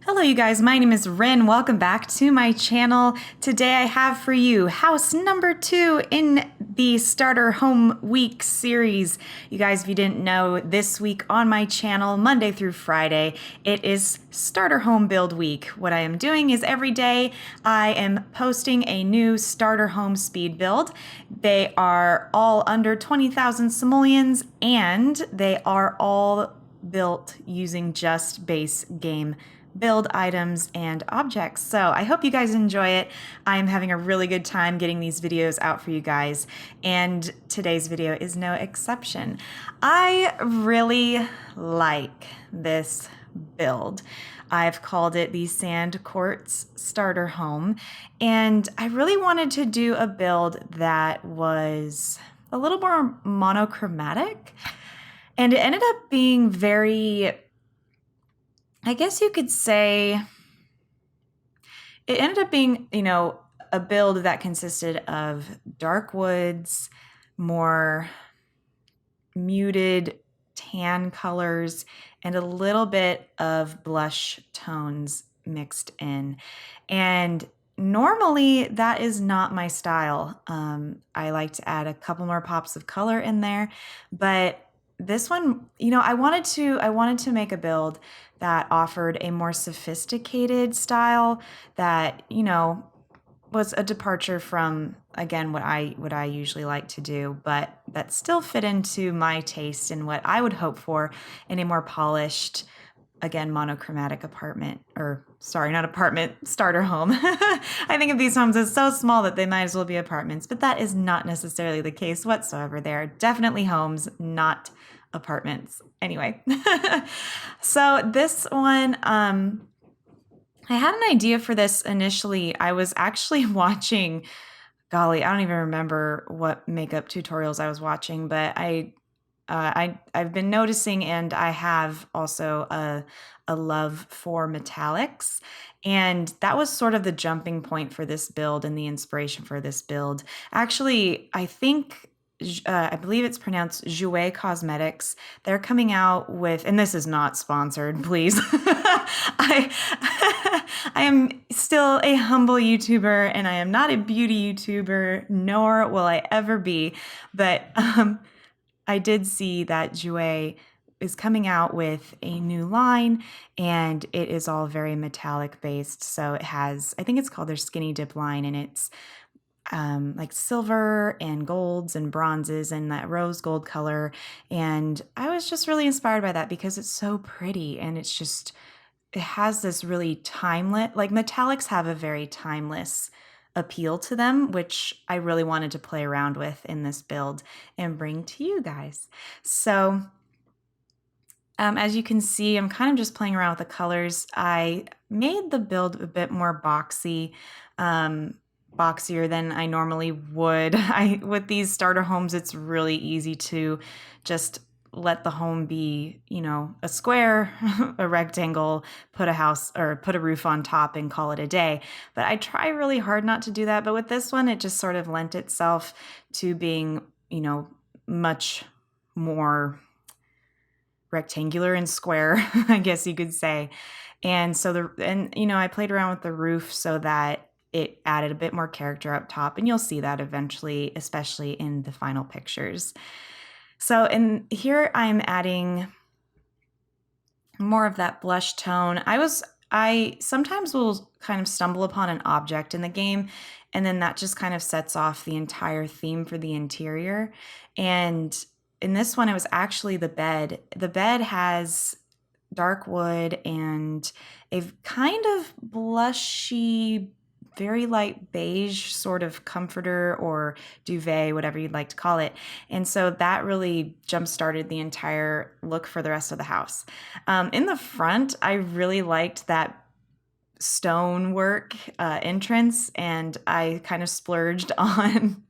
Hello you guys, my name is Ryn. Welcome back to my channel. Today I have for you house number 2 in the Starter Home Week series. You guys, if you didn't know, this week on my channel, Monday through Friday, it is Starter Home Build Week. What I am doing is every day I am posting a new starter home speed build. They are all under 20,000 simoleons and they are all built using just base game build items and objects. So I hope you guys enjoy it. I'm having a really good time getting these videos out for you guys, and today's video is no exception. I really like this build. I've called it the Sand Quartz Starter Home, and I really wanted to do a build that was a little more monochromatic, and it ended up being very, I guess you could say, it ended up being, a build that consisted of dark woods, more muted tan colors, and a little bit of blush tones mixed in. And normally that is not my style. I like to add a couple more pops of color in there, but this one, I wanted to make a build that offered a more sophisticated style that, was a departure from, again, what I usually like to do, but that still fit into my taste and what I would hope for in a more polished, again, monochromatic starter home. I think of these homes as so small that they might as well be apartments, but that is not necessarily the case whatsoever. They are definitely homes, not apartments. Anyway, so this one, I had an idea for this initially. I was actually watching, golly, I don't even remember what makeup tutorials I was watching, but I've been noticing, and I have also a love for metallics, and that was sort of the jumping point for this build and the inspiration for this build. Actually, I believe it's pronounced Jouet Cosmetics. They're coming out with, and this is not sponsored, please. I I am still a humble YouTuber, and I am not a beauty YouTuber, nor will I ever be. But I did see that Jouet is coming out with a new line, and it is all very metallic based. So it has, I think it's called their Skinny Dip line, and it's like silver and golds and bronzes and that rose gold color. And I was just really inspired by that because it's so pretty, and it has this really timeless, like metallics have a very timeless appeal to them, which I really wanted to play around with in this build and bring to you guys. So as you can see, I'm kind of just playing around with the colors. I made the build a bit more boxier than I normally would. With these starter homes, it's really easy to just let the home be, a square, a rectangle, put a roof on top and call it a day. But I try really hard not to do that. But with this one, it just sort of lent itself to being, much more rectangular and square, I guess you could say. And so I played around with the roof so that it added a bit more character up top, and you'll see that eventually, especially in the final pictures. So in here, I'm adding more of that blush tone. I sometimes will kind of stumble upon an object in the game, and then that just kind of sets off the entire theme for the interior. And in this one, it was actually the bed. The bed has dark wood and a kind of blushy, very light beige sort of comforter or duvet, whatever you'd like to call it. And so that really jump-started the entire look for the rest of the house. In the front, I really liked that stonework entrance, and I kind of splurged on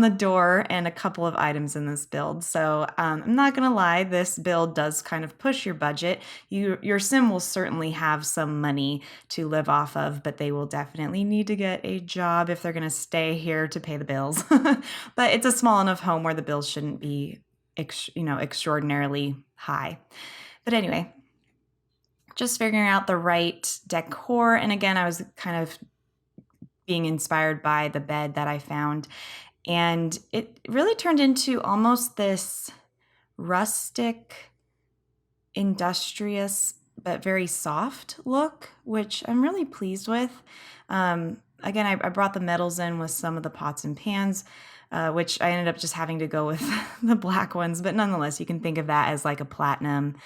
the door and a couple of items in this build. So I'm not gonna lie, this build does kind of push your budget. Your sim will certainly have some money to live off of, but they will definitely need to get a job if they're gonna stay here to pay the bills. But it's a small enough home where the bills shouldn't be extraordinarily high. But anyway, just figuring out the right decor. And again, I was kind of being inspired by the bed that I found. And it really turned into almost this rustic, industrious, but very soft look, which I'm really pleased with. Again, I brought the metals in with some of the pots and pans, which I ended up just having to go with the black ones. But nonetheless, you can think of that as like a platinum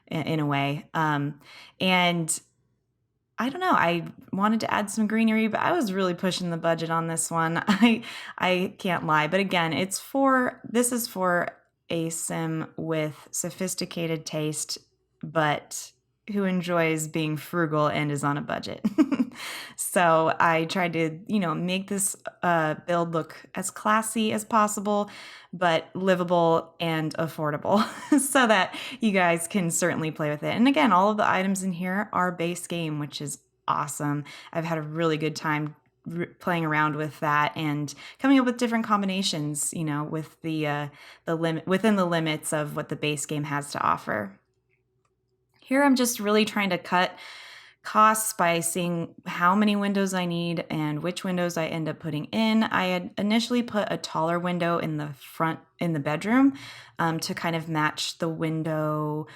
in a way. And I don't know, I wanted to add some greenery, but I was really pushing the budget on this one. I can't lie. But again, this is for a sim with sophisticated taste, but who enjoys being frugal and is on a budget. So I tried to, make this build look as classy as possible, but livable and affordable so that you guys can certainly play with it. And again, all of the items in here are base game, which is awesome. I've had a really good time playing around with that and coming up with different combinations, with the limit within the limits of what the base game has to offer. Here I'm just really trying to cut costs by seeing how many windows I need and which windows I end up putting in. I had initially put a taller window in the front in the bedroom to kind of match the window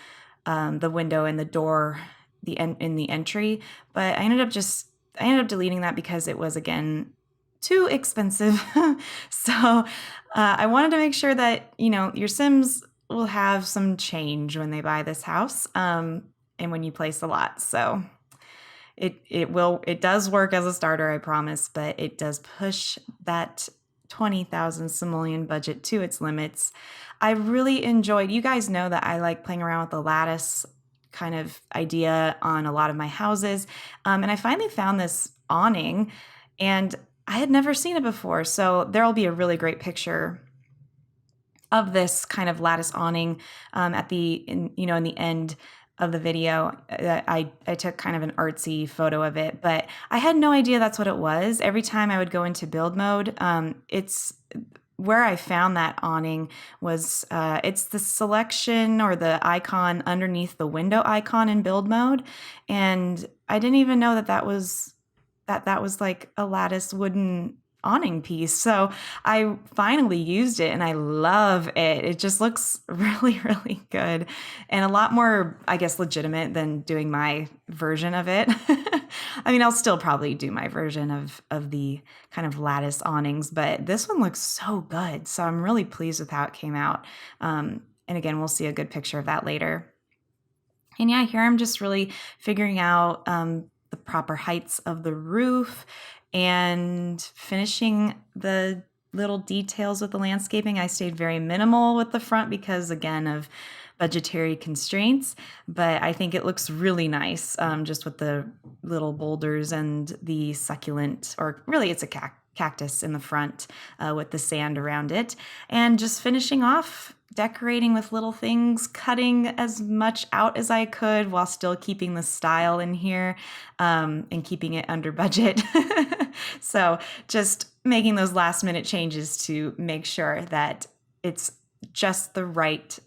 and the door in the entry, but I ended up deleting that because it was, again, too expensive. So I wanted to make sure that your Sims will have some change when they buy this house and when you place a lot. So it does work as a starter, I promise, but it does push that 20,000 simoleon budget to its limits. I really enjoyed, you guys know that I like playing around with the lattice kind of idea on a lot of my houses. And I finally found this awning and I had never seen it before. So there'll be a really great picture of this kind of lattice awning in the end of the video. I took kind of an artsy photo of it, but I had no idea that's what it was. Every time I would go into build mode, it's where I found that awning was it's the selection or the icon underneath the window icon in build mode, and I didn't even know that was like a lattice wooden awning piece. So I finally used it and I love it. It just looks really, really good and a lot more, I guess, legitimate than doing my version of it. I mean, I'll still probably do my version of the kind of lattice awnings, but this one looks so good. So I'm really pleased with how it came out. And again, we'll see a good picture of that later. And yeah, here I'm just really figuring out the proper heights of the roof and finishing the little details with the landscaping. I stayed very minimal with the front because, again, of budgetary constraints, but I think it looks really nice just with the little boulders and the succulent, or really it's a cactus in the front with the sand around it. And just finishing off decorating with little things, cutting as much out as I could while still keeping the style in here and keeping it under budget. So just making those last minute changes to make sure that it's just the right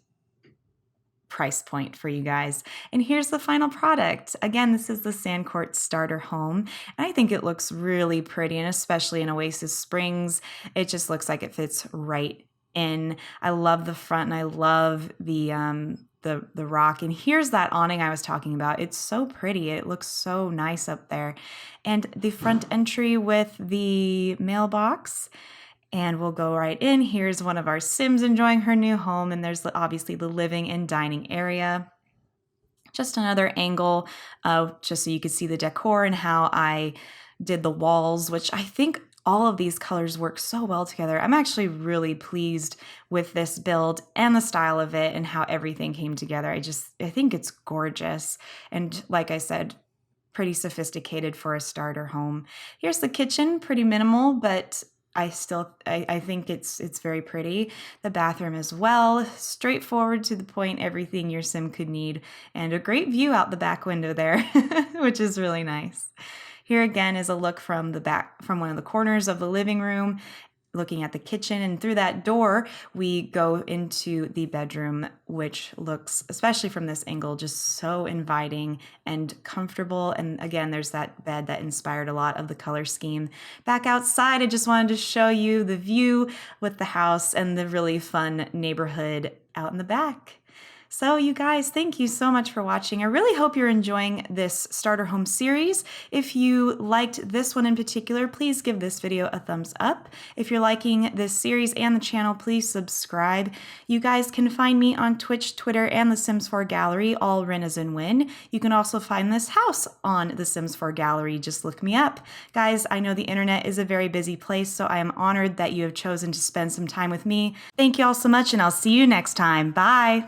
price point for you guys. And here's the final product. Again, this is the Sand QUARTZ starter home. And I think it looks really pretty, and especially in Oasis Springs, it just looks like it fits right in. I love the front and I love the rock. And here's that awning I was talking about. It's so pretty. It looks so nice up there. And the front entry with the mailbox. And we'll go right in. Here's one of our Sims enjoying her new home. And there's obviously the living and dining area. Just another angle, just so you could see the decor and how I did the walls, which I think all of these colors work so well together. I'm actually really pleased with this build and the style of it and how everything came together. I think it's gorgeous. And like I said, pretty sophisticated for a starter home. Here's the kitchen, pretty minimal, but I think it's very pretty. The bathroom as well, straightforward, to the point, everything your Sim could need, and a great view out the back window there, which is really nice. Here again is a look from the back, from one of the corners of the living room. looking at the kitchen, and through that door we go into the bedroom, which looks, especially from this angle, just so inviting and comfortable. And again, there's that bed that inspired a lot of the color scheme. Back outside, I just wanted to show you the view with the house and the really fun neighborhood out in the back. So you guys, thank you so much for watching. I really hope you're enjoying this starter home series. If you liked this one in particular, please give this video a thumbs up. If you're liking this series and the channel, please subscribe. You guys can find me on Twitch, Twitter, and the Sims 4 Gallery, all RynAsInWin. You can also find this house on the Sims 4 Gallery. Just look me up. Guys, I know the internet is a very busy place, so I am honored that you have chosen to spend some time with me. Thank you all so much, and I'll see you next time. Bye!